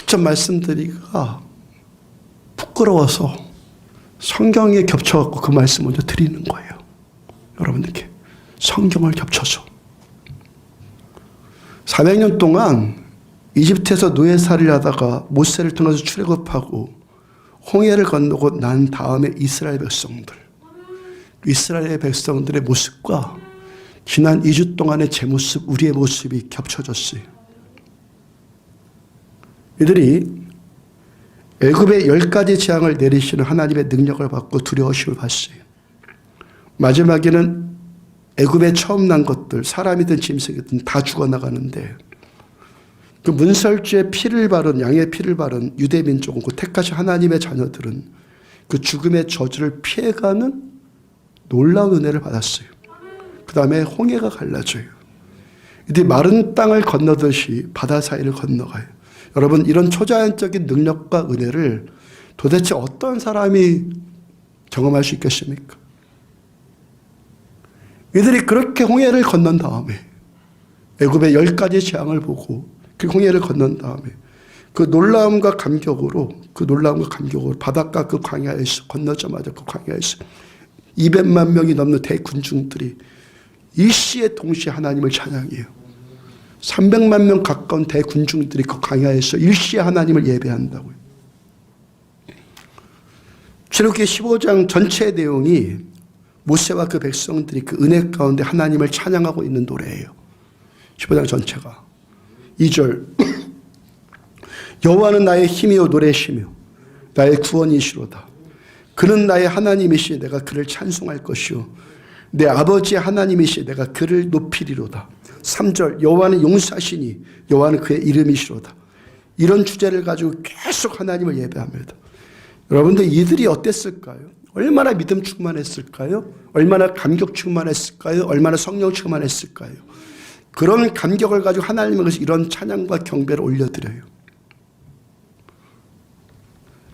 직접 말씀드리기가 부끄러워서 성경에 겹쳐갖고 그 말씀 먼저 드리는 거예요. 여러분들께 성경을 겹쳐서 400년 동안 이집트에서 노예살이를 하다가 모세를 통해서 출애굽하고 홍해를 건너고 난 다음에 이스라엘 백성들의 모습과 지난 2주 동안의 제 모습, 우리의 모습이 겹쳐졌어요. 이들이 애굽의 10가지 재앙을 내리시는 하나님의 능력을 받고 두려워심을 받았어요. 마지막에는 애굽에 처음 난 것들, 사람이든 짐승이든 다 죽어나가는데 그 문설주의 피를 바른, 양의 피를 바른 유대 민족은 그 택하신 하나님의 자녀들은 그 죽음의 저주를 피해가는 놀라운 은혜를 받았어요. 그 다음에 홍해가 갈라져요. 이들이 마른 땅을 건너듯이 바다 사이를 건너가요. 여러분, 이런 초자연적인 능력과 은혜를 도대체 어떤 사람이 경험할 수 있겠습니까? 이들이 그렇게 홍해를 건넌 다음에 애굽의 10가지 재앙을 보고 그 홍해를 건넌 다음에 그 놀라움과 감격으로 바닷가 그 광야에서 건너자마자 그 광야에서 200만 명이 넘는 대군중들이 일시에 동시에 하나님을 찬양해요. 300만 명 가까운 대군중들이 그 광야에서 일시에 하나님을 예배한다고요. 출애굽기 15장 전체 내용이 모세와 그 백성들이 그 은혜 가운데 하나님을 찬양하고 있는 노래예요. 15장 전체가. 2절 여호와는 나의 힘이요 노래시며 나의 구원이시로다. 그는 나의 하나님이시 내가 그를 찬송할 것이요 내 아버지의 하나님이시 내가 그를 높이리로다. 3절 여호와는 용사시니 여호와는 그의 이름이시로다. 이런 주제를 가지고 계속 하나님을 예배합니다. 여러분들 이들이 어땠을까요? 얼마나 믿음 충만했을까요? 얼마나 감격 충만했을까요? 얼마나 성령 충만했을까요? 그런 감격을 가지고 하나님을 이런 찬양과 경배를 올려드려요.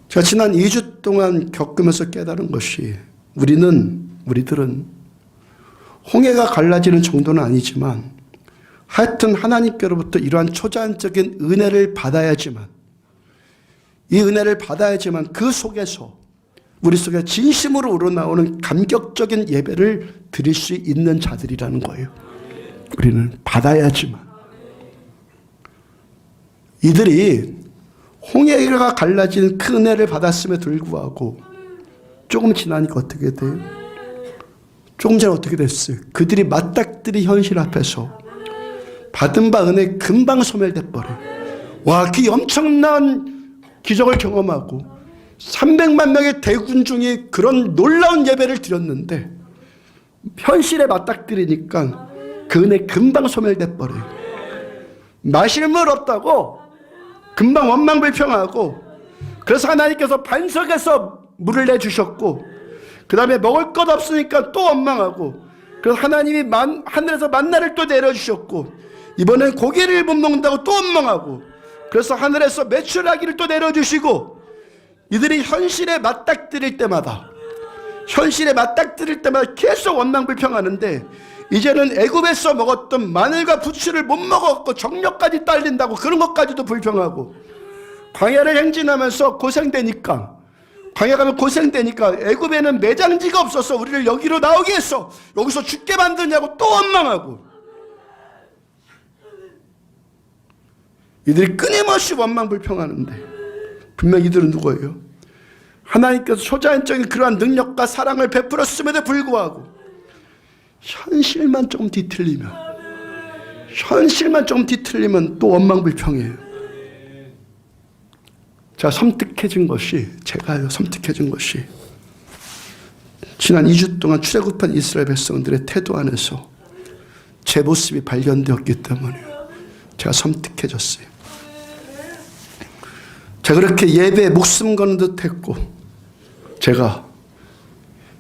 제가 지난 2주 동안 겪으면서 깨달은 것이 우리들은 홍해가 갈라지는 정도는 아니지만 하여튼 하나님께로부터 이러한 초자연적인 은혜를 받아야지만 그 속에서 우리 속에 진심으로 우러나오는 감격적인 예배를 드릴 수 있는 자들이라는 거예요. 우리는 받아야지만. 이들이 홍해가 갈라지는 그 은혜를 받았음에도 불구하고 조금 지나니까 어떻게 돼요? 조금 전에 어떻게 됐어요? 그들이 맞닥뜨린 현실 앞에서 받은 바 은혜 금방 소멸돼 버려요. 와, 그 엄청난 기적을 경험하고 300만 명의 대군중이 그런 놀라운 예배를 드렸는데 현실에 맞닥뜨리니까 그 은혜 금방 소멸돼 버려요. 마실 물 없다고 금방 원망불평하고, 그래서 하나님께서 반석에서 물을 내주셨고 그 다음에 먹을 것 없으니까 또 원망하고, 그래서 하나님이 하늘에서 만나를 또 내려주셨고 이번엔 고기를 못 먹는다고 또 원망하고, 그래서 하늘에서 메추라기를 또 내려주시고, 이들이 현실에 맞닥뜨릴 때마다 계속 원망불평하는데 이제는 애굽에서 먹었던 마늘과 부추를 못 먹었고 정력까지 딸린다고 그런 것까지도 불평하고, 광야를 행진하면서 고생되니까 애굽에는 매장지가 없어서 우리를 여기로 나오게 해서 여기서 죽게 만드냐고 또 원망하고, 이들이 끊임없이 원망불평하는데 분명 이들은 누구예요? 하나님께서 초자연적인 그러한 능력과 사랑을 베풀었음에도 불구하고 현실만 조금 뒤틀리면 또 원망불평해요. 제가요, 섬뜩해진 것이 지난 2주 동안 출애굽한 이스라엘 백성들의 태도 안에서 제 모습이 발견되었기 때문에 제가 섬뜩해졌어요. 제가 그렇게 예배에 목숨 거는 듯 했고, 제가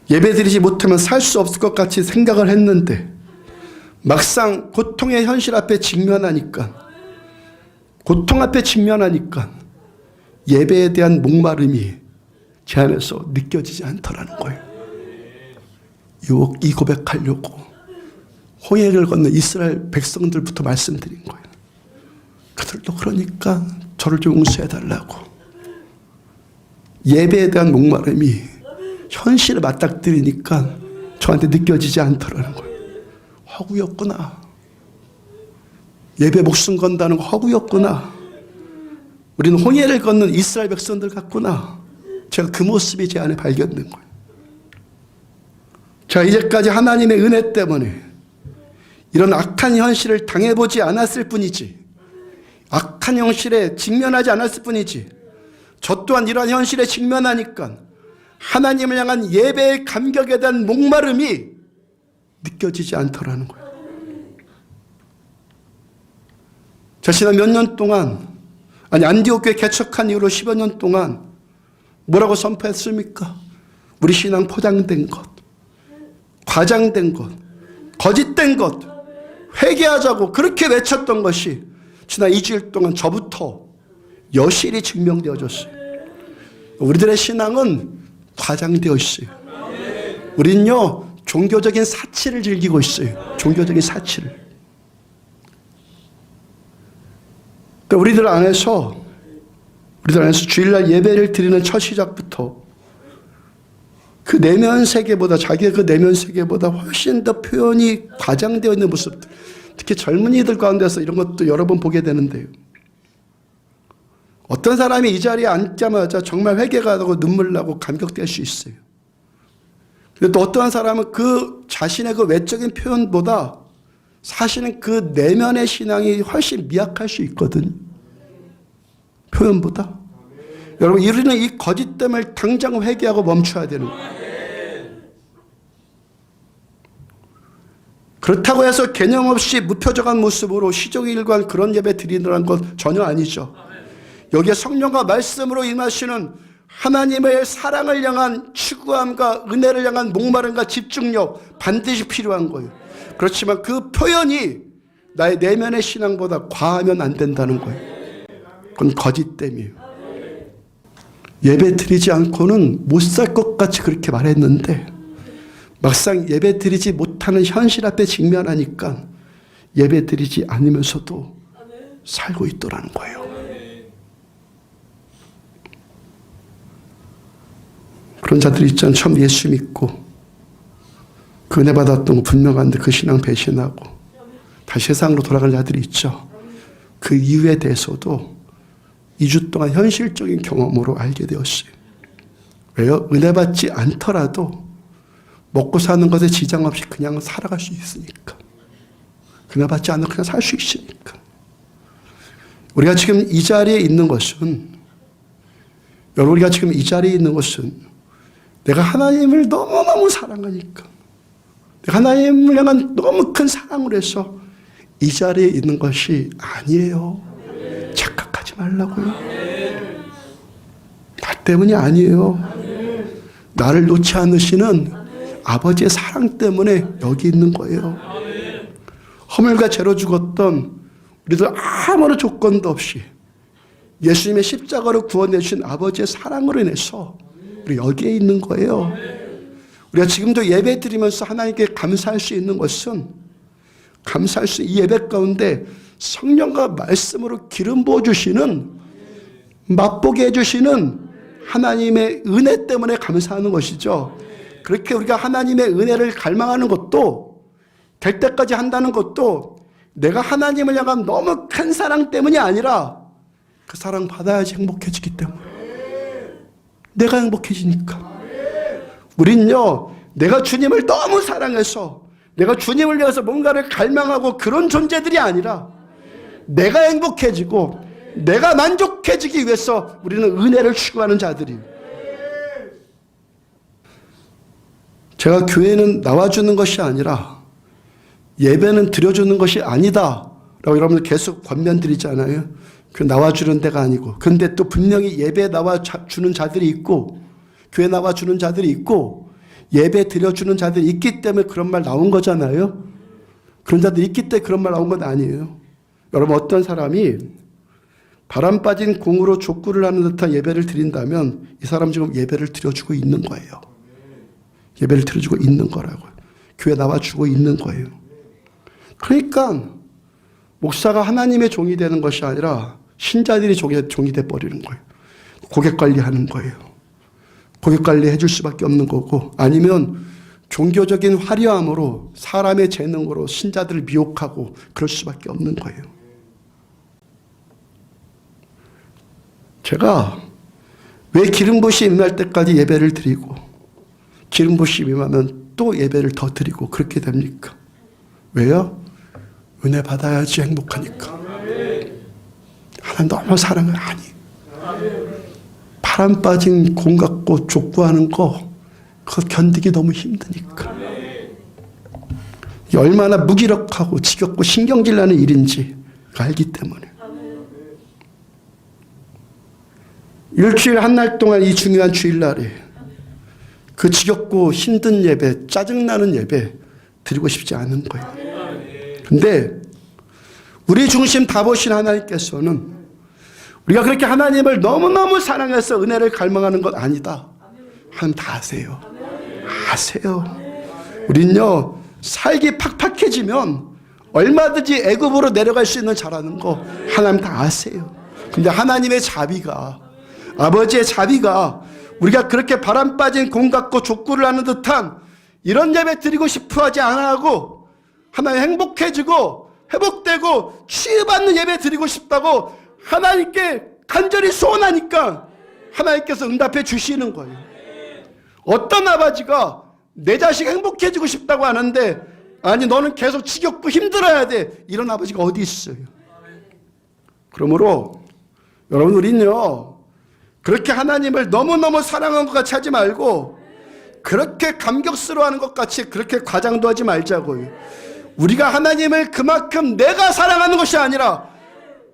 예배 드리지 못하면 살 수 없을 것 같이 생각을 했는데 막상 고통의 현실 앞에 직면하니까 예배에 대한 목마름이 제 안에서 느껴지지 않더라는 거예요. 이 고백하려고 홍해를 건너 이스라엘 백성들부터 말씀드린 거예요. 그들도 그러니까 저를 좀 용서해달라고. 예배에 대한 목마름이 현실에 맞닥뜨리니까 저한테 느껴지지 않더라는 거예요. 허구였구나. 예배 목숨 건다는 거 허구였구나. 우리는 홍해를 걷는 이스라엘 백성들 같구나. 제가 그 모습이 제 안에 발견된 거예요. 제가 이제까지 하나님의 은혜 때문에 이런 악한 현실을 당해보지 않았을 뿐이지, 악한 현실에 직면하지 않았을 뿐이지, 저 또한 이러한 현실에 직면하니까 하나님을 향한 예배의 감격에 대한 목마름이 느껴지지 않더라는 거예요. 저 지난 몇 년 동안, 안디옥 교회 개척한 이후로 10여 년 동안 뭐라고 선포했습니까? 우리 신앙 포장된 것, 과장된 것, 거짓된 것, 회개하자고 그렇게 외쳤던 것이 지난 2주일 동안 저부터 여실히 증명되어졌어요. 우리들의 신앙은 과장되어 있어요. 우리는요, 종교적인 사치를 즐기고 있어요. 종교적인 사치를. 우리들 안에서 주일날 예배를 드리는 첫 시작부터 그 내면 세계보다, 자기의 그 내면 세계보다 훨씬 더 표현이 과장되어 있는 모습들, 특히 젊은이들 가운데서 이런 것도 여러 번 보게 되는데요. 어떤 사람이 이 자리에 앉자마자 정말 회개가 나고 눈물 나고 감격될 수 있어요. 근데 또 어떠한 사람은 그 자신의 그 외적인 표현보다 사실은 그 내면의 신앙이 훨씬 미약할 수 있거든요. 표현보다. 여러분, 우리는 이 거짓됨을 당장 회개하고 멈춰야 되는 거예요. 그렇다고 해서 개념 없이 무표정한 모습으로 시종일관 그런 예배 드리는 건 전혀 아니죠. 여기에 성령과 말씀으로 임하시는 하나님의 사랑을 향한 추구함과 은혜를 향한 목마름과 집중력 반드시 필요한 거예요. 그렇지만 그 표현이 나의 내면의 신앙보다 과하면 안 된다는 거예요. 그건 거짓됨이에요. 예배 드리지 않고는 못 살 것 같이 그렇게 말했는데 막상 예배 드리지 못하는 현실 앞에 직면하니까 예배 드리지 않으면서도 살고 있더라는 거예요. 그런 자들이 있잖아요. 처음 예수 믿고 그 은혜 받았던 거 분명한데 그 신앙 배신하고 다시 세상으로 돌아가는 자들이 있죠. 그 이유에 대해서도 2주 동안 현실적인 경험으로 알게 되었어요. 왜요? 은혜 받지 않더라도 먹고 사는 것에 지장 없이 그냥 살아갈 수 있으니까. 은혜 받지 않으면 그냥 살 수 있으니까. 우리가 지금 이 자리에 있는 것은, 여러분, 우리가 지금 이 자리에 있는 것은 내가 하나님을 너무너무 사랑하니까, 내가 하나님을 향한 너무 큰 사랑을 해서 이 자리에 있는 것이 아니에요. 착각하지 말라고요. 나 때문이 아니에요. 나를 놓지 않으시는 아버지의 사랑 때문에 여기 있는 거예요. 허물과 죄로 죽었던 우리들 아무런 조건도 없이 예수님의 십자가로 구원해 주신 아버지의 사랑으로 인해서 우리 여기에 있는 거예요. 우리가 지금도 예배 드리면서 하나님께 감사할 수 있는 것은, 감사할 수 이 예배 가운데 성령과 말씀으로 기름 부어주시는, 맛보게 해주시는 하나님의 은혜 때문에 감사하는 것이죠. 그렇게 우리가 하나님의 은혜를 갈망하는 것도, 될 때까지 한다는 것도 내가 하나님을 향한 너무 큰 사랑 때문이 아니라 그 사랑 받아야지 행복해지기 때문에. 내가 행복해지니까. 우린요, 내가 주님을 너무 사랑해서 내가 주님을 위해서 뭔가를 갈망하고 그런 존재들이 아니라 내가 행복해지고 내가 만족해지기 위해서 우리는 은혜를 추구하는 자들이에요. 제가 교회는 나와주는 것이 아니라 예배는 드려주는 것이 아니다 라고 여러분들 계속 권면드리잖아요. 그 나와주는 데가 아니고. 근데 또 분명히 예배 나와주는 자들이 있고 교회 나와주는 자들이 있고 예배 드려주는 자들이 있기 때문에 그런 말 나온 거잖아요. 그런 자들이 있기 때문에 그런 말 나온 건 아니에요. 여러분, 어떤 사람이 바람 빠진 공으로 족구를 하는 듯한 예배를 드린다면 이 사람 지금 예배를 드려주고 있는 거예요. 예배를 드려주고 있는 거라고요. 교회 나와주고 있는 거예요. 그러니까 목사가 하나님의 종이 되는 것이 아니라 신자들이 종이 돼버리는 거예요. 고객 관리하는 거예요. 고객 관리해 줄 수밖에 없는 거고, 아니면 종교적인 화려함으로 사람의 재능으로 신자들을 미혹하고 그럴 수밖에 없는 거예요. 제가 왜 기름부심 임할 때까지 예배를 드리고 기름부심 임하면 또 예배를 더 드리고 그렇게 됩니까? 왜요? 은혜 받아야지 행복하니까. 하나님 너무 사랑을 하니. 바람 빠진 공 같고 족구하는 거 그거 견디기 너무 힘드니까. 얼마나 무기력하고 지겹고 신경질 나는 일인지 알기 때문에. 일주일 한 날 동안 이 중요한 주일날에 그 지겹고 힘든 예배, 짜증나는 예배 드리고 싶지 않은 거예요. 근데 우리 중심 다 보신 하나님께서는 우리가 그렇게 하나님을 너무너무 사랑해서 은혜를 갈망하는 것 아니다. 하나님 다 아세요. 아세요. 우린요, 살기 팍팍해지면 얼마든지 애굽으로 내려갈 수 있는 자라는 거 하나님 다 아세요. 근데 하나님의 자비가, 아버지의 자비가 우리가 그렇게 바람 빠진 공 같고 족구를 하는 듯한 이런 예배 드리고 싶어 하지 않아 하고 하나님 행복해지고 회복되고 치유받는 예배 드리고 싶다고 하나님께 간절히 소원하니까 하나님께서 응답해 주시는 거예요. 어떤 아버지가 내 자식 행복해지고 싶다고 하는데 아니 너는 계속 지겹고 힘들어야 돼, 이런 아버지가 어디 있어요. 그러므로 여러분, 우리는요 그렇게 하나님을 너무너무 사랑한 것 같이 하지 말고 그렇게 감격스러워하는 것 같이 그렇게 과장도 하지 말자고요. 우리가 하나님을 그만큼 내가 사랑하는 것이 아니라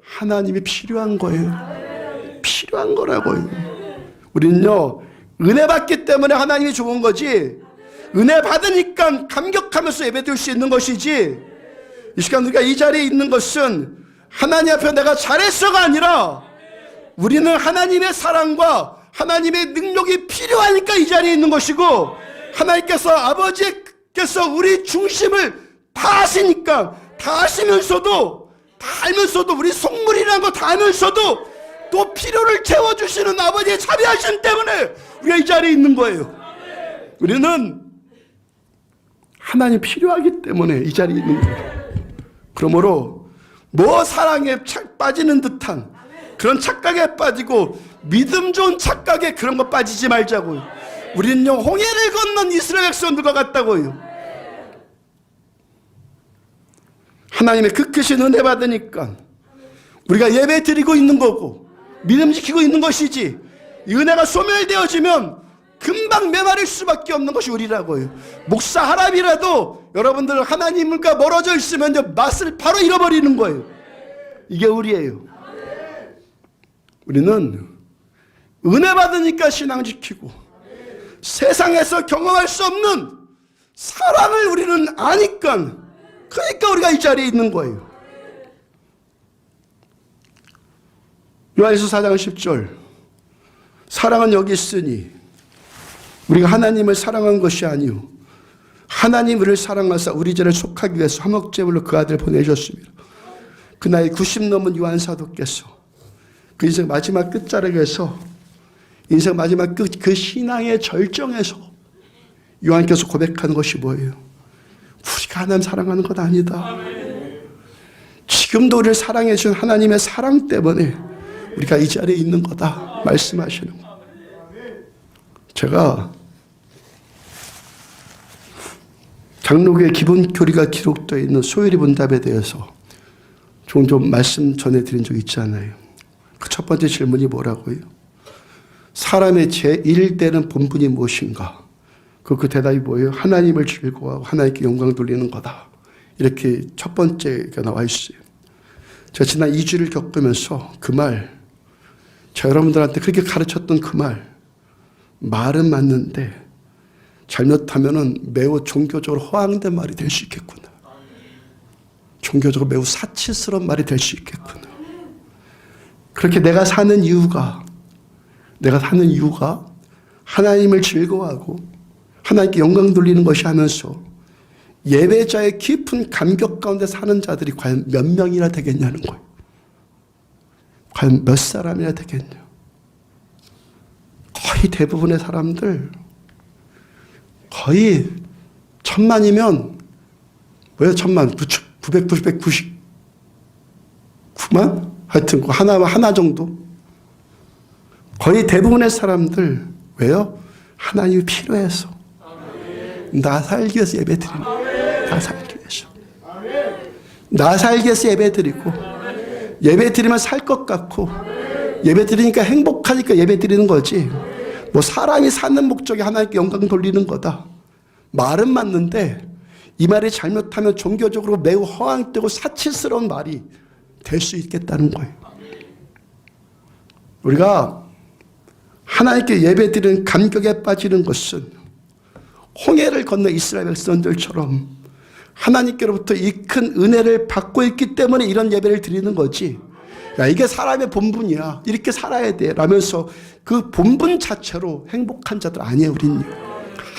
하나님이 필요한 거예요. 필요한 거라고요. 우리는요 은혜 받기 때문에 하나님이 좋은 거지, 은혜 받으니까 감격하면서 예배드릴 수 있는 것이지, 이 시간 우리가 이 자리에 있는 것은 하나님 앞에 내가 잘했어가 아니라 우리는 하나님의 사랑과 하나님의 능력이 필요하니까 이 자리에 있는 것이고, 하나님께서 아버지께서 우리 중심을 다 아시니까, 다 아시면서도, 다 알면서도, 우리 속물이라는 거 다 알면서도 또 필요를 채워주시는 아버지의 자비하심 때문에 우리가 이 자리에 있는 거예요. 우리는 하나님 필요하기 때문에 이 자리에 있는 거예요. 그러므로 뭐 사랑에 빠지는 듯한 그런 착각에 빠지고 믿음 좋은 착각에 그런 거 빠지지 말자고요. 우리는요 홍해를 건넌 이스라엘 백성들과 같다고요. 하나님의 그 크신 은혜 받으니까 우리가 예배 드리고 있는 거고 믿음 지키고 있는 것이지, 이 은혜가 소멸되어지면 금방 메마를 수밖에 없는 것이 우리라고요. 목사 하랍이라도 여러분들 하나님과 멀어져 있으면 맛을 바로 잃어버리는 거예요. 이게 우리예요. 우리는 은혜 받으니까 신앙 지키고 세상에서 경험할 수 없는 사랑을 우리는 아니까, 그러니까 우리가 이 자리에 있는 거예요. 요한일서 4장 10절, 사랑은 여기 있으니 우리가 하나님을 사랑한 것이 아니요 하나님 우리를 사랑하사 우리 죄를 속하기 위해서 화목제물로 그 아들을 보내주셨습니다. 그 나이 90 넘은 요한 사도께서 그 인생 마지막 끝자락에서, 인생 마지막 그 신앙의 절정에서 요한께서 고백하는 것이 뭐예요? 우리가 하나님 사랑하는 것 아니다. 지금도 우리를 사랑해 주신 하나님의 사랑 때문에 우리가 이 자리에 있는 거다 말씀하시는 거예요. 제가 장로교의 기본 교리가 기록되어 있는 소요리 문답에 대해서 종종 말씀 전해드린 적 있잖아요. 그 첫 번째 질문이 뭐라고요? 사람의 제1되는 본분이 무엇인가? 그 대답이 뭐예요? 하나님을 즐거워하고 하나님께 영광 돌리는 거다. 이렇게 첫 번째가 나와 있어요. 제가 지난 2주를 겪으면서 그 말, 저 여러분들한테 그렇게 가르쳤던 그 말은 맞는데 잘못하면은 매우 종교적으로 허황된 말이 될 수 있겠구나. 종교적으로 매우 사치스러운 말이 될 수 있겠구나. 그렇게 내가 사는 이유가 하나님을 즐거워하고 하나님께 영광 돌리는 것이 하면서 예배자의 깊은 감격 가운데 사는 자들이 과연 몇 명이나 되겠냐는 거예요. 과연 몇 사람이나 되겠냐? 거의 대부분의 사람들 거의 1000만이면 왜 1000만? 999만? 하여튼 하나 정도? 거의 대부분의 사람들 왜요? 하나님이 필요해서 나 살기 위해서 예배 드리는 거예요. 나 살기 위해서. 나 살기 위해서 예배 드리고 예배 드리면 살 것 같고 예배 드리니까 행복하니까 예배 드리는 거지. 뭐 사람이 사는 목적이 하나님께 영광 돌리는 거다. 말은 맞는데 이 말이 잘못하면 종교적으로 매우 허황되고 사치스러운 말이 될 수 있겠다는 거예요. 우리가 하나님께 예배 드리는 감격에 빠지는 것은 홍해를 건너 이스라엘 백성들처럼 하나님께로부터 이 큰 은혜를 받고 있기 때문에 이런 예배를 드리는 거지. 야, 이게 사람의 본분이야. 이렇게 살아야 돼. 라면서 그 본분 자체로 행복한 자들 아니에요, 우린요.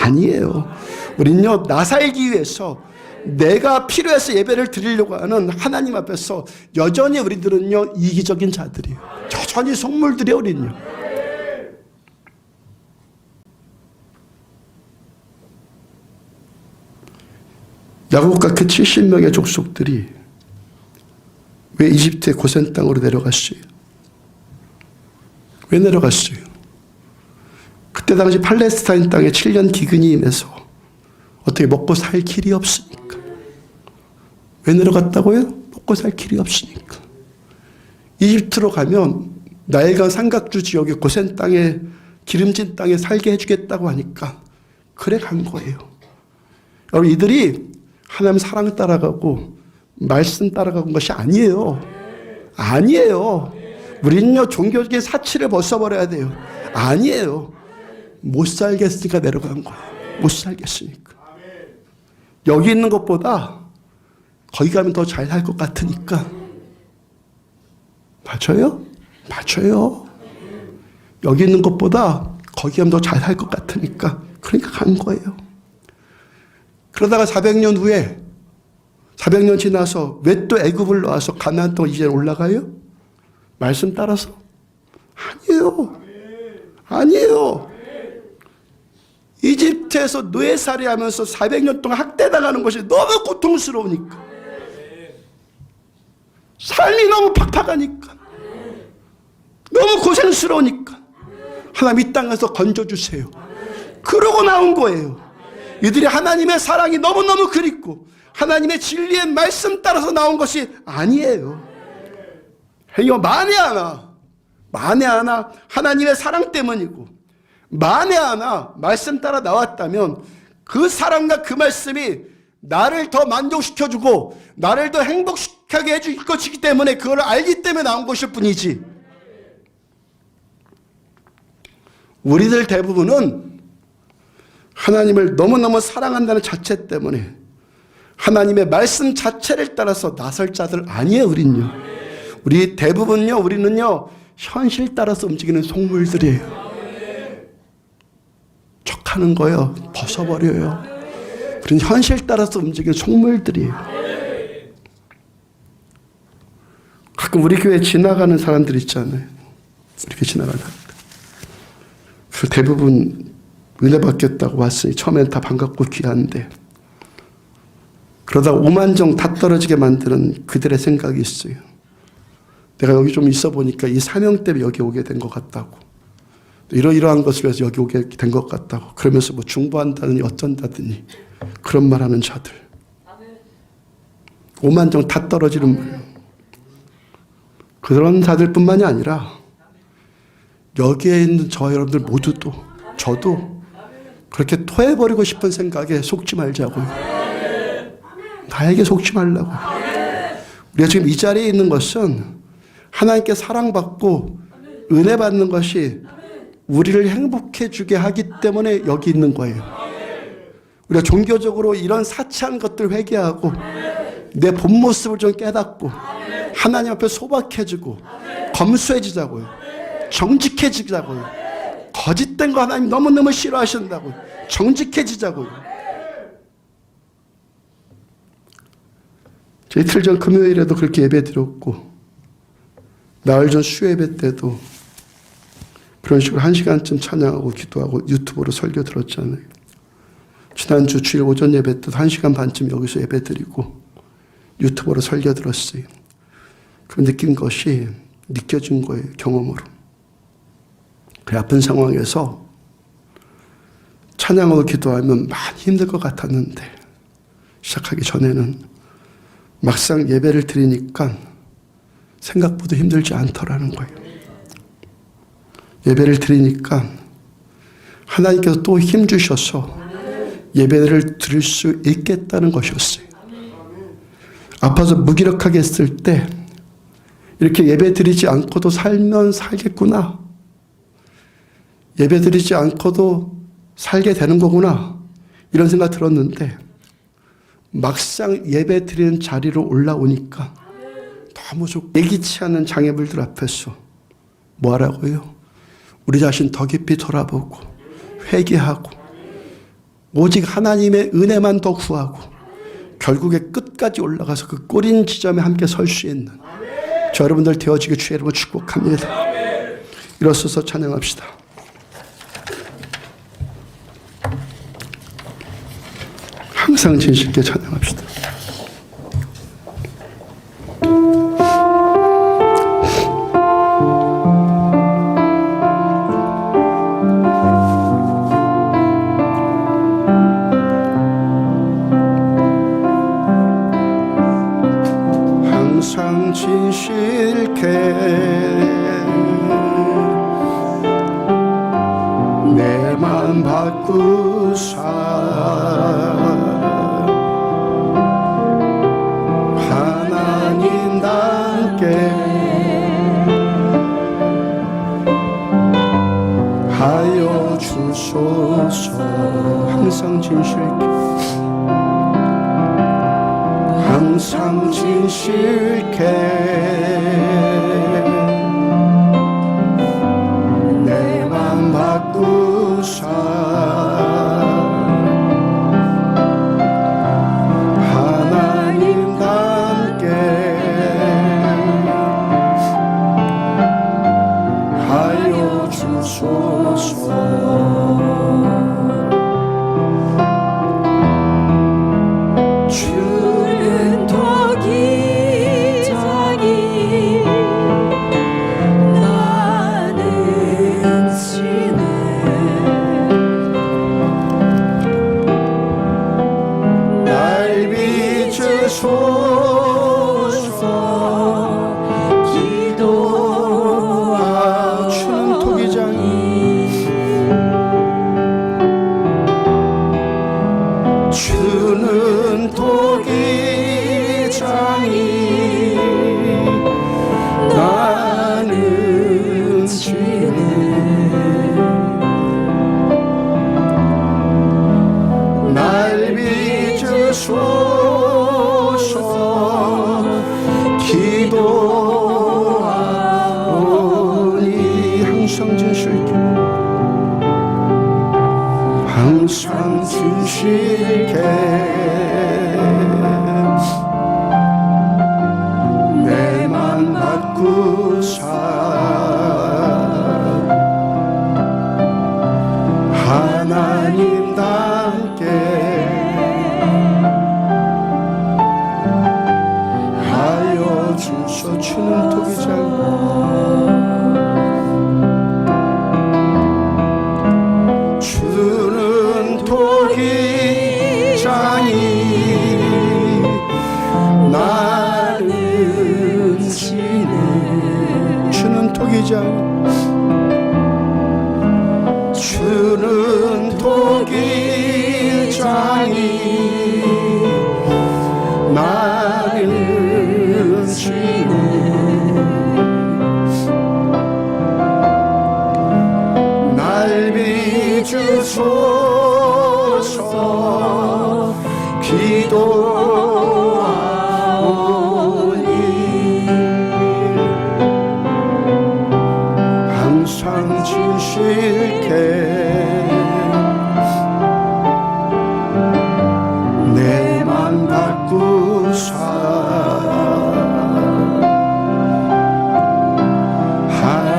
아니에요. 우린요, 나 살기 위해서 내가 필요해서 예배를 드리려고 하는 하나님 앞에서 여전히 우리들은요, 이기적인 자들이에요. 여전히 속물들이에요, 우린요. 야곱과 그 70명의 족속들이 왜 이집트의 고센 땅으로 내려갔어요? 왜 내려갔어요? 그때 당시 팔레스타인 땅에 7년 기근이 임해서 어떻게 먹고 살 길이 없으니까. 왜 내려갔다고요? 먹고 살 길이 없으니까. 이집트로 가면 나일강 삼각주 지역의 고센 땅에 기름진 땅에 살게 해주겠다고 하니까 그래 간 거예요. 여러분, 이들이 하나님 사랑 따라가고 말씀 따라간 것이 아니에요. 아니에요. 우리는요, 종교적인 사치를 벗어버려야 돼요. 아니에요. 못 살겠으니까 내려간 거예요. 못 살겠으니까. 여기 있는 것보다 거기 가면 더 잘 살 것 같으니까. 맞아요? 맞아요. 여기 있는 것보다 거기 가면 더 잘 살 것 같으니까. 그러니까 간 거예요. 그러다가 400년 후에 400년 지나서 왜 또 애굽을 나와서 가나안 땅 이제 올라가요? 말씀 따라서? 아니에요. 아니에요. 이집트에서 노예살이 하면서 400년 동안 학대당하는 것이 너무 고통스러우니까. 삶이 너무 팍팍하니까. 너무 고생스러우니까. 하나님 이 땅에서 건져주세요. 그러고 나온 거예요. 이들이 하나님의 사랑이 너무너무 그립고 하나님의 진리의 말씀 따라서 나온 것이 아니에요. 이거 만에 하나 하나님의 사랑 때문이고 만에 하나 말씀 따라 나왔다면 그 사랑과 그 말씀이 나를 더 만족시켜주고 나를 더 행복하게 해줄 것이기 때문에 그걸 알기 때문에 나온 것일 뿐이지. 우리들 대부분은 하나님을 너무너무 사랑한다는 자체 때문에 하나님의 말씀 자체를 따라서 나설 자들 아니에요. 우리는요. 우리 대부분요, 우리는요, 현실 따라서 움직이는 속물들이에요. 척하는 거요, 벗어버려요. 우리는 현실 따라서 움직이는 속물들이에요. 가끔 우리 교회 지나가는 사람들 있잖아요. 우리 교회 지나가는 사람들. 그 대부분 은혜 받겠다고 왔으니 처음엔 다 반갑고 귀한데 그러다 오만정 다 떨어지게 만드는 그들의 생각이 있어요. 내가 여기 좀 있어 보니까 이 사명 때문에 여기 오게 된 것 같다고. 이러이러한 것을 위해서 여기 오게 된 것 같다고. 그러면서 뭐 중보한다더니 어쩐다더니 그런 말하는 자들. 오만정 다 떨어지는 거예요. 그런 자들뿐만이 아니라 여기에 있는 저 여러분들 모두도 저도 그렇게 토해버리고 싶은 생각에 속지 말자고요. 나에게 속지 말라고. 우리가 지금 이 자리에 있는 것은 하나님께 사랑받고 은혜 받는 것이 우리를 행복해 주게 하기 때문에 여기 있는 거예요. 우리가 종교적으로 이런 사치한 것들 회개하고 내 본 모습을 좀 깨닫고 하나님 앞에 소박해지고 검소해지자고요. 정직해지자고요. 거짓된 거 하나님 너무너무 싫어하신다고요. 정직해지자고요. 저 이틀 전 금요일에도 그렇게 예배 드렸고 나흘 전 수요예배 때도 그런 식으로 1시간쯤 찬양하고 기도하고 유튜브로 설교 들었잖아요. 지난주 주일 오전 예배 때도 1시간 반쯤 여기서 예배 드리고 유튜브로 설교 들었어요. 그 느낀 것이 느껴진 거예요. 경험으로. 그 아픈 상황에서 찬양하고 기도하면 많이 힘들 것 같았는데 시작하기 전에는 막상 예배를 드리니까 생각보다 힘들지 않더라는 거예요. 예배를 드리니까 하나님께서 또 힘 주셔서 예배를 드릴 수 있겠다는 것이었어요. 아파서 무기력하게 했을 때 이렇게 예배 드리지 않고도 살면 살겠구나. 예배 드리지 않고도 살게 되는 거구나. 이런 생각 들었는데 막상 예배 드리는 자리로 올라오니까 너무 좋고 예기치 않은 장애물들 앞에서 뭐 하라고요? 우리 자신 더 깊이 돌아보고 회개하고 오직 하나님의 은혜만 더 구하고 결국에 끝까지 올라가서 그 꼬린 지점에 함께 설 수 있는 저 여러분들 되어지게 주의 이름으로 축복합니다. 일어서서 찬양합시다. 항상 진실게 찬양합시다. 항상 진실게 내 맘 바꾸사 하나님답게 하여 주소서. 항상 진실게 항상 진실게 내 맘 바꾸사 하나님답게 하여 주소서. 주는 토기장이 나는 지네 날 빚으소서 기도하오니 항상 진실게 항상 진실게 내 맘 바꾸사 하나님답게 하여 주소. 주는 토기장 주는 토기장이 나는 지네 주는 토기장 주는 토기장이 나는 지네 날 빚으소서 기도하오니 항상 진실게 내 맘 바꾸사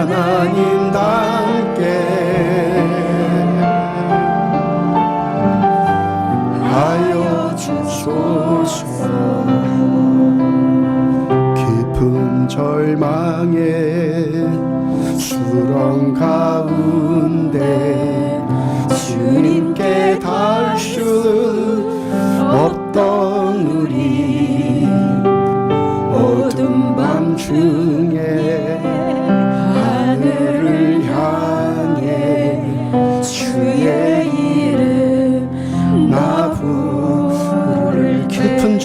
하나님답게 하여 주소서. 깊은 절망에 수렁 가운데 주님께 닿을 수 없던 우리 어두운 밤중에 하늘을 향해 주의 이름 나 부를 깊은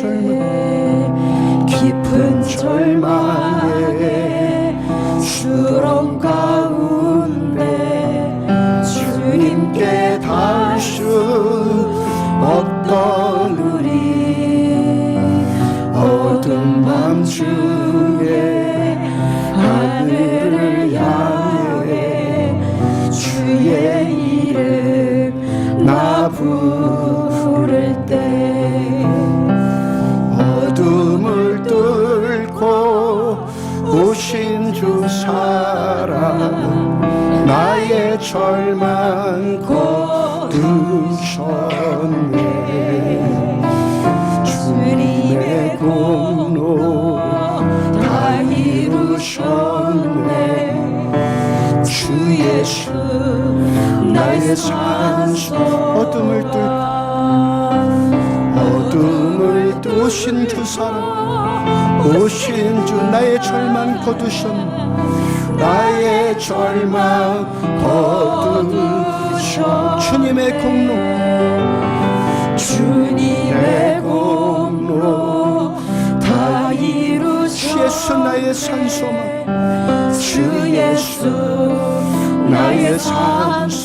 절망에 수렁 가운데 주님께 닿을 수 없던 우리 어두운 밤중에 하늘을 향해 주의 이름 나 부를 때 어둠을 뚫고 오신 주 사랑 나의 절망 거두셨네. 주님의 공로 다 이루셨네. 주 예수 나의 산소 어둠을 뚫으신 주 사랑 오신 주 나의 절망 거두셨네. 나의 절망 거두셔. 주님의 공로 다 이루셔. 주 예수 나의 산소망 주 예수 나의 산소망.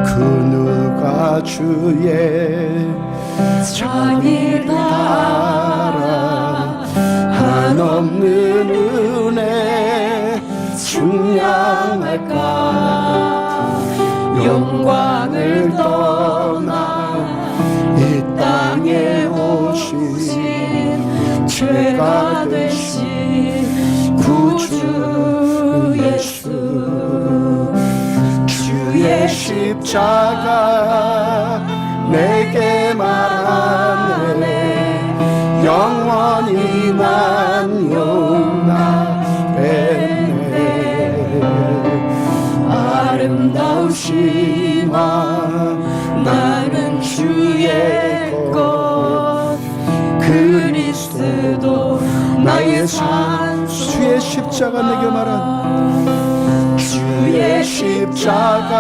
그 누가 주의 자비를 따라 한없는 은혜 충량할까. 영광을 떠나 이 땅에 오신 죄가 되신 구주 예수. 주의 십자가 내게 말하네. 영원히 난 용납했네. 아름다우시마 나는 주의 것. 그리스도 나의 산. 주의 십자가 내게 말하네. 주의 십자가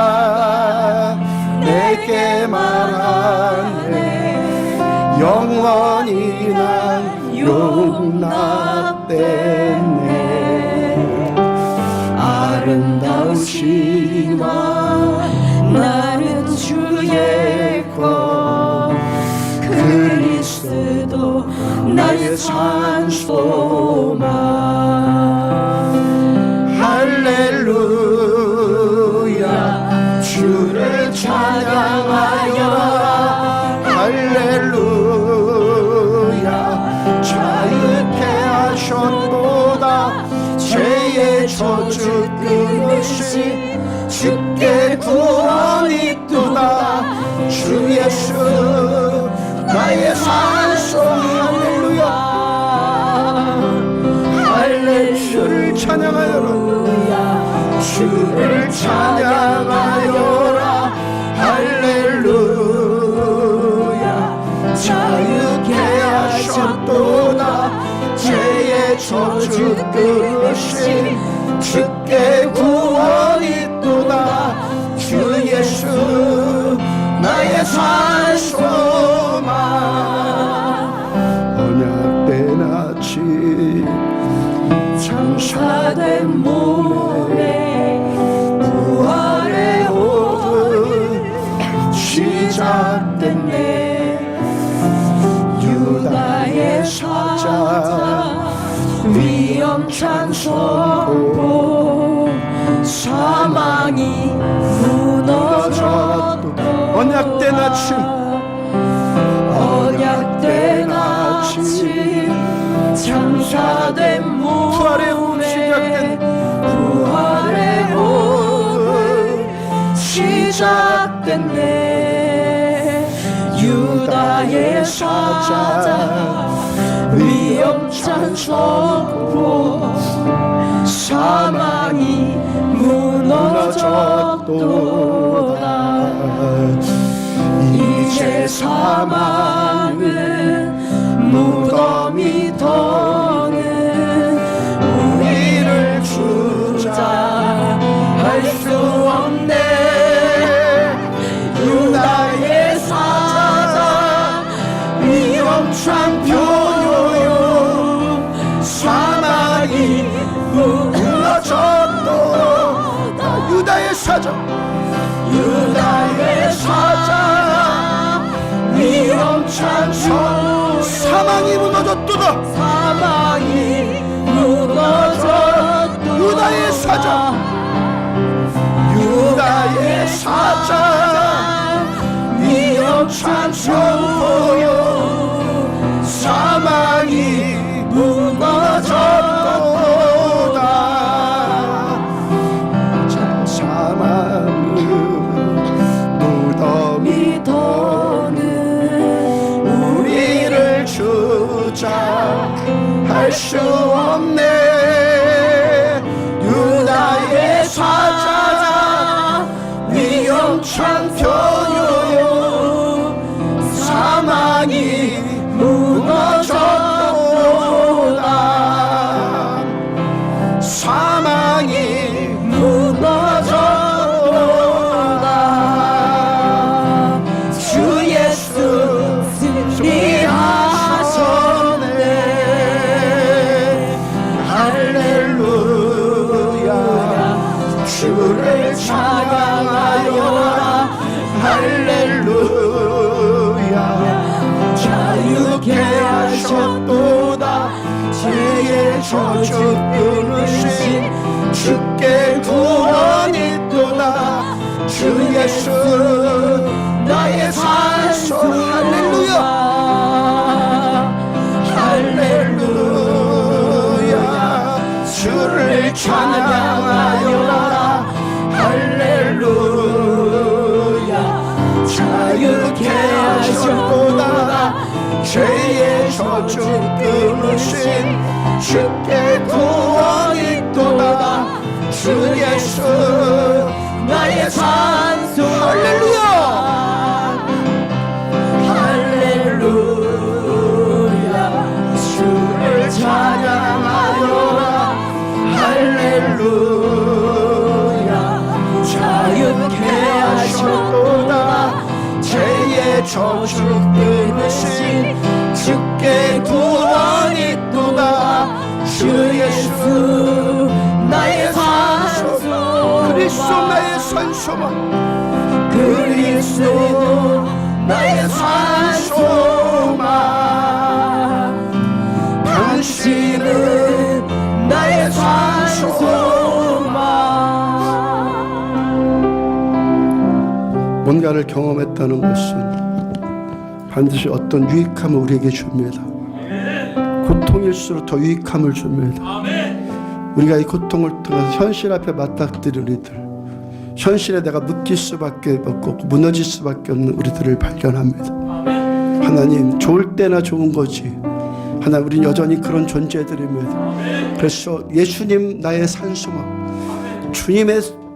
내게 말하네. 영원히 난 용납됐네. 아름다우시마 나는 주의 것. 그리스도 나의 산소망. 할렐루야 주를 찬양하여라. 할렐루야 자유케 하셨도다. 죄의 저주 끊으시 주께 구원이 있도다. 주 예수 나의 산소. 할렐루야 할렐루야 주를 찬양하여라. 주를 찬양하여라. 할렐루야 자유케 하셨도다. 죄의 저주 끊으신 주께 구원이 있도다. 주 예수 나의 산소망. 언약된 아침 장사된 몸에 부활의 오늘 시작됐네. 유다의 사자 위험찬 선포. 사망이 무너졌도 언약된 아침. 언약된 아침 장사된 몸에 시작됐네. 유다의 사자 위험찬 선포, 사망이 무너졌도다. 이제 사망은 무덤이 더는 우리를 주장할 수 없네. 유다의 사자 위험찬 표요, 사망이 무너졌도다. 유다의 사자, 유다의 사자 위험찬 선, 사망이 무너졌도다. 사망이 무너졌도다. 유다의 사자, 유다의 사자 위험찬 선포요, 사망이 무너졌도다. 사망은 무덤이 더는 우리를 주장할 수 없네. 유다의 사자 위험찬 표요, 사망이 무너졌도다. 사망이 무너졌도다. 주 예수 승리하셨네. 할렐루야. 주를 찬양하여라. 할렐루야. 자유케 하셨도다. 죄의 저주 끊으신 주께 구원이 있도다. 주 예수 나의 산소. 할렐루야. 할렐루야. 주를 찬양하여라. 할렐루야. 자유케 하셨도다. 죄의 저주 끊으신 주께 구원이 있도다. 주 예수 나의 산소. 할렐루야. 할렐루야. 주를 찬양하여라. 할렐루야. 자유케 하셨도다. 죄의 저주 끊으신 주께 구원이 있도다. 주 예수 나의 산소. 그리스도 나의 산소만, 그리스도 나의 산소만, 당신은 나의 산소만. 뭔가를 경험했다는 것은 반드시 어떤 유익함을 우리에게 줍니다. 고통일수록 더 유익함을 줍니다. 우리가 이 고통을 통해서 현실 앞에 맞닥뜨린 우리들, 현실에 내가 묶일 수밖에 없고 무너질 수밖에 없는 우리들을 발견합니다. 하나님, 좋을 때나 좋은 거지, 하나님, 우린 여전히 그런 존재들입니다. 그래서 예수님 나의 산소망, 주님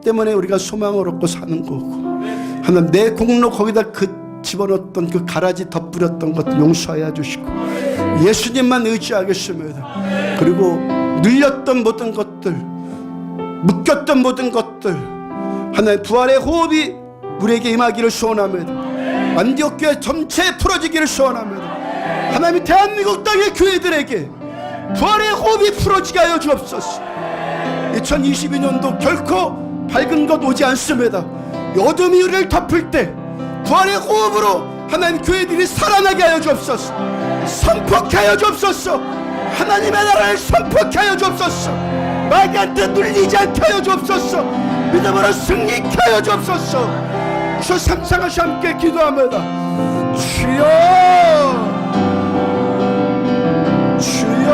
때문에 우리가 소망을 얻고 사는 거고, 하나님, 내 공로 거기다 집어넣었던 그 가라지 덧뿌렸던 것들 용서하여 주시고 예수님만 의지하겠습니다. 그리고 눌렸던 모든 것들, 묶였던 모든 것들, 하나님 부활의 호흡이 우리에게 임하기를 소원합니다. 안디옥교회 전체에 풀어지기를 소원합니다. 하나님, 대한민국 땅의 교회들에게 부활의 호흡이 풀어지게 하여 주옵소서. 2022년도 결코 밝은 것 오지 않습니다. 어둠이 우리를 덮을 때 부활의 호흡으로 하나님 교회들이 살아나게 하여 주옵소서. 선포케 하여 주옵소서. 하나님의 나라를 선포케 하여 주옵소서. 말같은 눌리지 않게 하여 주옵소서. 믿음으로 승리케 하여 주옵소서. 주 삼상하시 함께 기도합니다. 주여, 주여,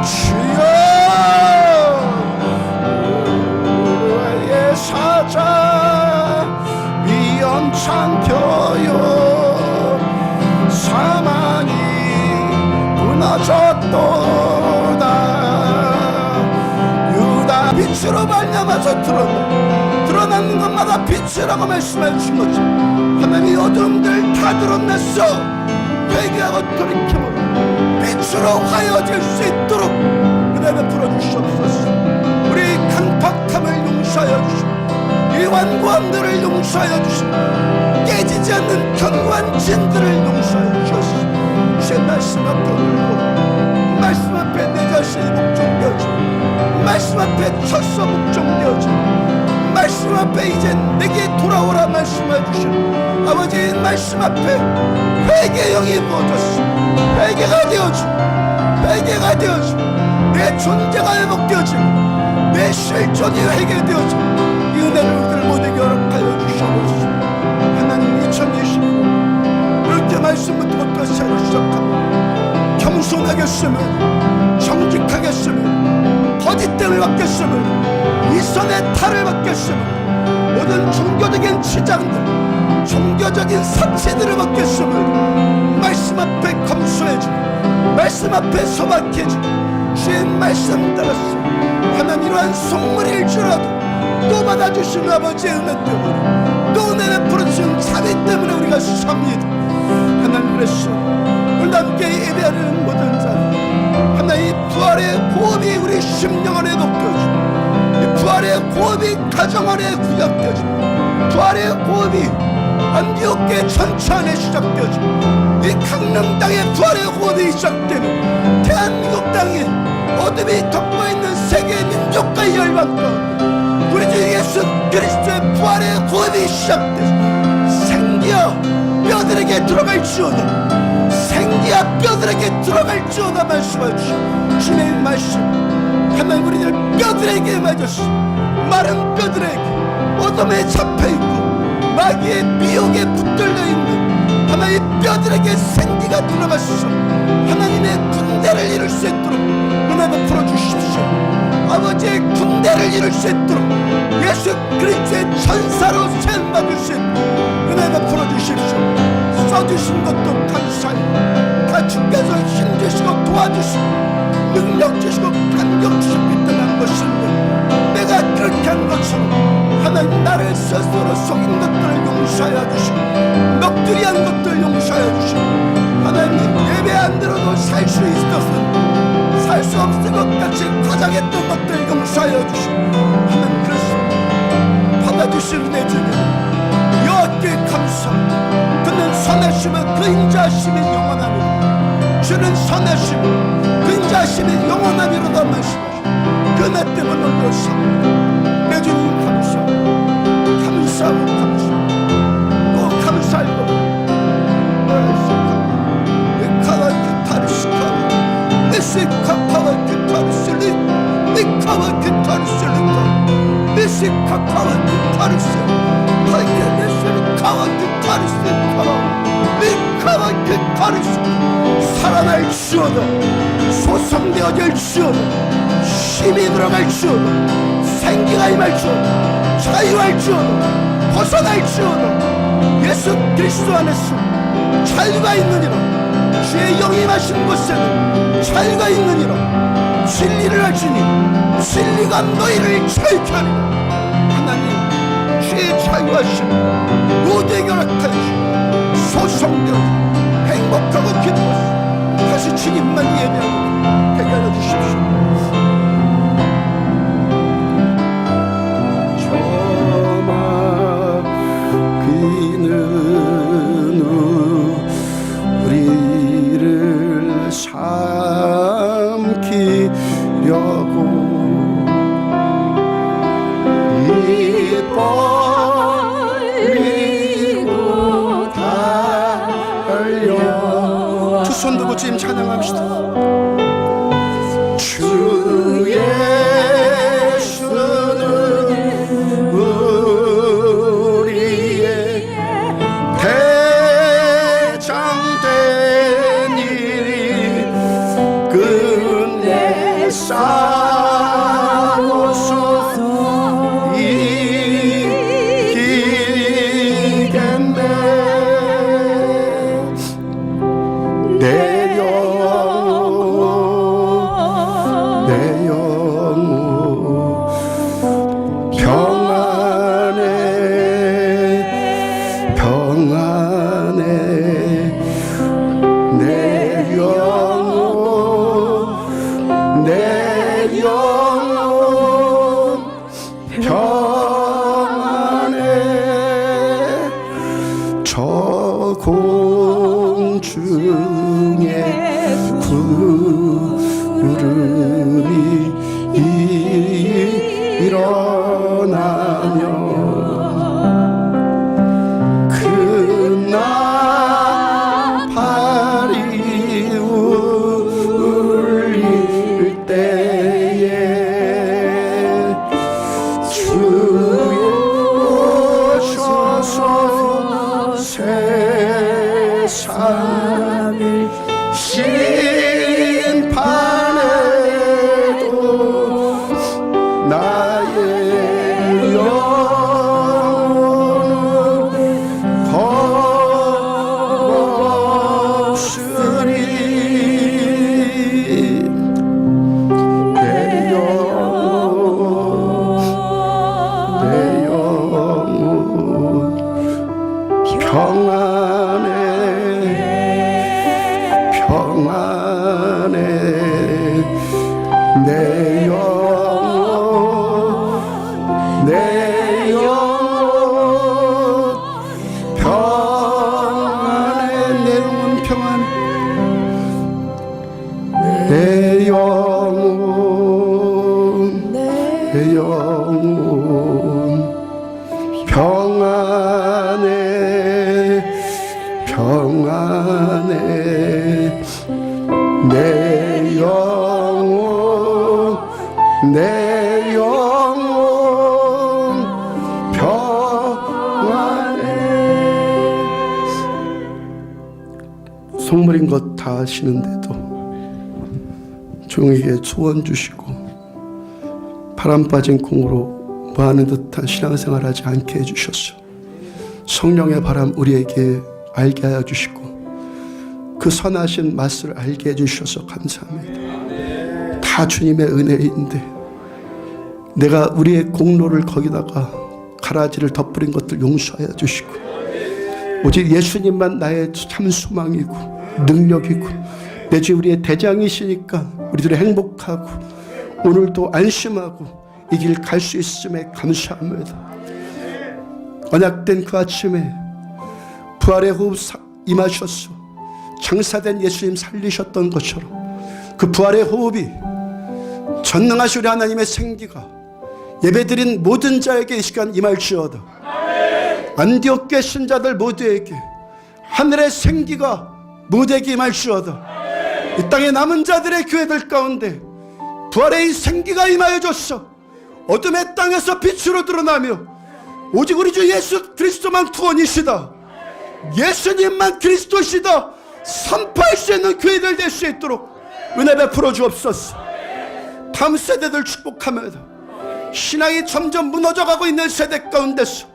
주여. 예, 임하셨도다. 유다 빛으로 말미암아서 드러나는 것마다 빛이라고 말씀해 주신 것처럼 하나님이 어두움들 다 드러냈어. 회개하고 돌이켜보고 빛으로 화해질 수 있도록 은혜를 풀어주시옵소서. 우리 강팍함을 용서하여 주시고 이 완고함들을 용서하여 주시고 깨지지 않는 견고한 진들을 용서하여 주옵소서. 주의 말씀 앞에 울고 말씀 앞에 내 자신이 묵종되어지고 말씀 앞에 섰어 묵종되어지고 말씀 앞에 이제 내게 돌아오라 말씀해 주시고 아버지의 말씀 앞에 회개의 영이 부어졌어. 회개가 되어지고 회개가 되어지고 내 존재가 회복되어지고 내 실존이 회개되어지고 이 은혜를 우리들 모두에게 허락하여 주시옵소서. 하나님 2020년 이렇게 말씀 붙들고 또 새로 시작하고 겸손하겠으면 정직하겠으면 거짓됨을 받겠으면 이선의 탈을 받겠으면 모든 종교적인 치장들 종교적인 사치들을 받겠으면 말씀 앞에 검소해지고 말씀 앞에 소박해지고 주의 말씀 따라서 하나님 이러한 속물일지라도 또 받아주시는 아버지의 은혜 때문에 또 은혜 베풀어주신 자비 때문에 우리가 삽니다. 하나님 그래서 오늘 함께 예배하는 모든 자 하나님 부활의 호흡이 우리 심령 안에 녹여지고 부활의 호흡이 가정 안에 구약되어지고 부활의 호흡이 안디옥계 전체 안에 시작되어지고 이 강릉 땅에 부활의 호흡이 시작되는 대한민국 땅에 어둠이 덮어있는 세계 민족과 열방과 우리 주 예수 그리스도의 부활의 호흡이 시작되어지고 생기어 뼈들에게 들어갈지어다 생기야 뼈들에게 들어갈지어다 말씀해 주시고 주님의 말씀 하나님 우리들 뼈들에게 맞았어. 마른 뼈들에게 어둠에 잡혀있고 마귀의 미혹에 붙들려 있는 하나님의 뼈들에게 생기가 들어갔어. 하나님의 군대를 이룰 수 있도록 은혜 베풀어 주십시오. 아버지의 군대를 이룰 수 있도록 예수 그리스도의 전사로 세움받을 수 있도록 은혜 베풀어 주십시오. 써주신 것도 감사해요. 다 주께서 힘주시고 도와주시고 능력 주시고 감격 주시고 있다는 것인데 내가 그렇게 한 것처럼 하나님 나를 스스로 속인 것들을 용서하여 주시고 넋두리 한 것들을 용서하여 주시고 하나님 예배 안 들어도 살 수 있었으면 살 수 없을 것 같이 과장했던 것들을 용서하여 주시고 하나님 그래서 받아주시는 내 주님 여호와께 감사합니다. 그는 선하심은 그인자심이 영원하며 주는 선하심 그인자심이 영원하미로다 말씀하시고 그나 때문에 오늘 삽니다. 내 주님 감사합니다. 감사하고 감사하고 또 감사하고 카와키 타르시카와 미시카카와키 타르실리 미카와키 타르실리카 미시카카와키 타르실리 카와키 타르실리카 미카와키 타르실리 살아날 주어다 소성되어질지어다 힘이 들어갈지어다 생기가 임할지어다 자유할지어다 벗어날지어다 예수 그리스도 안에서 자유가 있느니라 주의 영이 임하신 곳에는 자유가 있느니라 진리를 알지니 진리가 너희를 자유케 하리라. 하나님 주의 자유하심 모두에게 허락하여 주시고 소성되어 행복하고 기뻐서 다시 주님만 예배하고 되게 하여 주십시오. 저마 비는 우리를 삼키려고 이빨리고 달려 두 손 들고 주님 찬양합시다. 주 예수는 우리의 대장된 일이 끝내 싸워서 이기겠네. 내려오는 구름이 일어나며 그 나팔이 울릴 때에 주의 오셔서 세상을 심판해도 나의 영혼은 겁없으리 내 영혼 평안해 내 영혼 평안해 내 영혼 평안해 내 영혼 평안해 내 영혼 평안해 속물인 것 다 아시는데도 종에게 소원 주시고 바람 빠진 콩으로 뭐하는 듯한 신앙생활 하지 않게 해주셨어. 성령의 바람 우리에게 알게 하여 주시고 그 선하신 맛을 알게 해주셔서 감사합니다. 다 주님의 은혜인데 내가 우리의 공로를 거기다가 가라지를 덧부린 것들 용서하여 주시고 오직 예수님만 나의 참 소망이고 능력이고 내 주 우리의 대장이시니까 우리들이 행복하고 오늘도 안심하고 이 길 갈 수 있음에 감사합니다. 언약된 그 아침에 부활의 호흡 임하셨어. 장사된 예수님 살리셨던 것처럼 그 부활의 호흡이 전능하신 우리 하나님의 생기가 예배드린 모든 자에게 이 시간 임할지어다. 안디옥 신자들 모두에게 하늘의 생기가 모두에게 임할지어다. 이 땅의 남은 자들의 교회들 가운데 부활의 이 생기가 임하여 줬어. 어둠의 땅에서 빛으로 드러나며 오직 우리 주 예수 그리스도만 구원이시다. 예수님만 그리스도시다 선포할 수 있는 교회들 될 수 있도록 은혜 베풀어 주옵소서. 다음 세대들 축복하면서 신앙이 점점 무너져가고 있는 세대 가운데서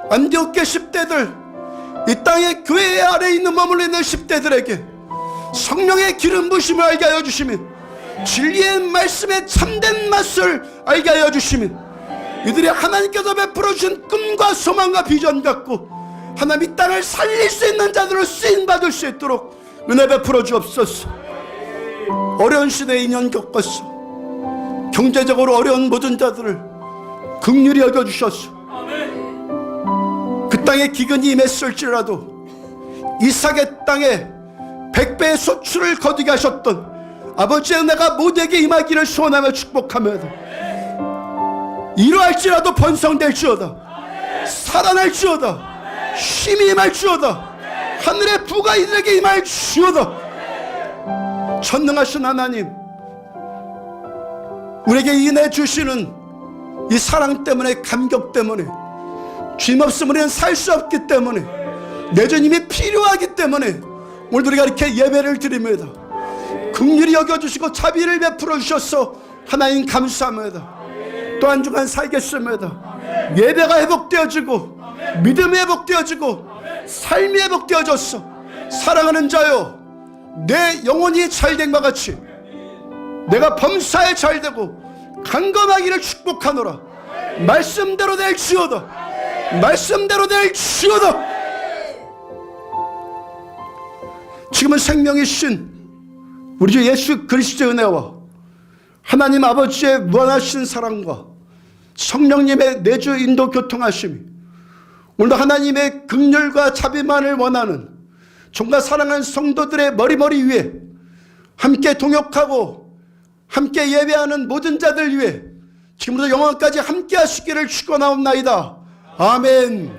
안디옥 10대들 이 땅의 교회 아래에 있는 머물러 있는 10대들에게 성령의 기름 부심을 알게 하여 주시며 진리의 말씀의 참된 맛을 알게 하여 주시며 이들이 하나님께서 베풀어 주신 꿈과 소망과 비전 갖고 하나님 이 땅을 살릴 수 있는 자들을 쓰임받을 수 있도록 은혜 베풀어 주옵소서. 어려운 시대에 인연 겪었어. 경제적으로 어려운 모든 자들을 긍휼히 여겨주셨어. 그 땅에 기근이 임했을지라도 이삭의 땅에 100배의 소출을 거두게 하셨던 아버지의 은혜가 모두에게 임하기를 소원하며 축복하며 이러할지라도 번성될지어다. 살아날지어다. 힘이 임할지어다. 하늘의 부가 이들에게 임할지어다. 전능하신 하나님, 우리에게 인해 주시는 이 사랑 때문에, 감격 때문에, 주님 없으면 우리는 살 수 없기 때문에, 내 주님이 필요하기 때문에 오늘 우리가 이렇게 예배를 드립니다. 긍휼히 여겨주시고 자비를 베풀어 주셔서 하나님 감사합니다. 또 한 주간 살겠습니다. 예배가 회복되어지고 믿음이 회복되어지고 삶이 회복되어졌어. 사랑하는 자여, 내 영혼이 잘된과 같이 내가 범사에 잘되고 강건하기를 축복하노라. 말씀대로 될지어다. 말씀대로 될지어다. 지금은 생명이신 우리 주 예수 그리스도의 은혜와 하나님 아버지의 무한하신 사랑과 성령님의 내주 인도 교통하심이 오늘도 하나님의 긍휼과 자비만을 원하는 정말 사랑하는 성도들의 머리 위에 함께 동역하고 함께 예배하는 모든 자들 위해 지금부터 영원까지 함께 하시기를 축원하옵나이다. 아멘.